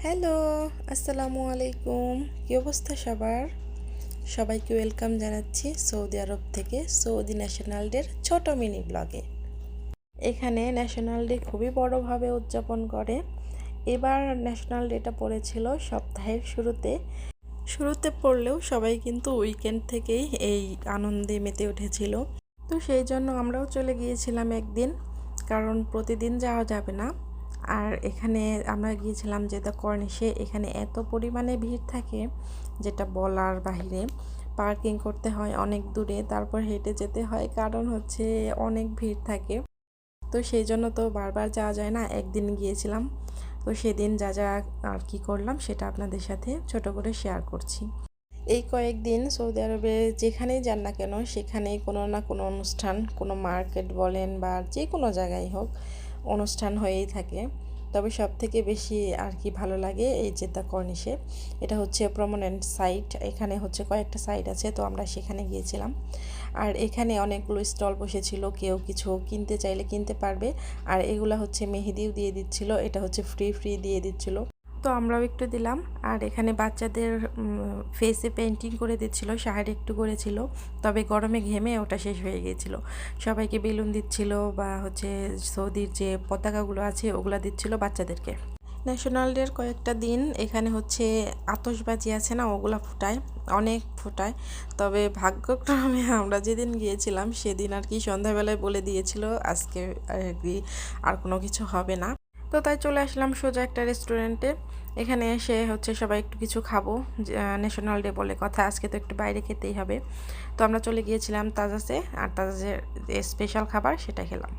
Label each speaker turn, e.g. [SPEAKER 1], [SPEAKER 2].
[SPEAKER 1] Hello, আসসালামু আলাইকুম। কী অবস্থা সবার? সবাইকে ওয়েলকাম জানাচ্ছি সৌদি আরব থেকে সৌদি ন্যাশনাল ডের ছোট মিনি ব্লগে। এখানে ন্যাশনাল ডে খুবই বড়ভাবে উদযাপন করে। এবার ন্যাশনাল ডেটা পড়েছিল সপ্তাহের শুরুতে পড়লেও সবাই কিন্তু উইকেন্ড থেকেই এই আনন্দে মেতে উঠেছিল। তো সেই জন্য আমরাও চলে গিয়েছিলাম একদিন, কারণ প্রতিদিন যাওয়া যাবে না। আর এখানে আমরা গিয়েছিলাম যে দ্য কর্নিশে, এখানে এত পরিমাণে ভিড় থাকে যেটা বলার বাহিরে। পার্কিং করতে হয় অনেক দূরে, তারপর হেঁটে যেতে হয়, কারণ হচ্ছে অনেক ভিড় থাকে। তো সেই জন্য তো বারবার যাওয়া যায় না, একদিন গিয়েছিলাম। তো সেদিন যা যা আর কি করলাম সেটা আপনাদের সাথে ছোট করে শেয়ার করছি। এই কয়েকদিন সৌদি আরবে যেখানেই যান না কেন সেখানেই কোনো না কোনো অনুষ্ঠান, কোনো মার্কেট বলেন বা যে কোনো জায়গায় হোক, অনুষ্ঠান হয়েই থাকে। তবে সব থেকে বেশি আর কি ভালো লাগে এই যে দ্য কর্নিশে। এটা হচ্ছে প্রমোনেন্ট সাইট, এখানে হচ্ছে কয়েকটা সাইট আছে, তো আমরা সেখানে গিয়েছিলাম। আর এখানে অনেকগুলো স্টল বসেছিল, কেউ কিছু কিনতে চাইলে কিনতে পারবে। আর এগুলা হচ্ছে মেহেদিও দিয়ে দিচ্ছিল, এটা হচ্ছে ফ্রি দিয়ে দিচ্ছিল। তো আমরাও একটু দিলাম। আর এখানে বাচ্চাদের ফেসে পেন্টিং করে দিচ্ছিল, শাড়ি একটু করেছিল, তবে গরমে ঘেমে ওটা শেষ হয়ে গিয়েছিল। সবাইকে বেলুন দিচ্ছিল বা হচ্ছে সৌদির যে পতাকাগুলো আছে ওগুলা দিচ্ছিল বাচ্চাদেরকে। ন্যাশনাল ডের কয়েকটা দিন এখানে হচ্ছে আতশবাজি আছে না, ওগুলা ফুটায়, অনেক ফুটায়। তবে ভাগ্যক্রমে আমরা যেদিন গিয়েছিলাম সেদিন আর কি সন্ধ্যাবেলায় বলে দিয়েছিল আজকে আর কি আর কোনো কিছু হবে না। তো তাই চলে আসলাম সোজা একটা রেস্টুরেন্টে। এখানে এসে হচ্ছে সবাই একটু কিছু খাবো, ন্যাশনাল ডে বলে কথা, আজকে তো একটু বাইরে খেতেই হবে। তো আমরা চলে গিয়েছিলাম তাজাসে, আর তাজাসের স্পেশাল খাবার সেটা খেলাম।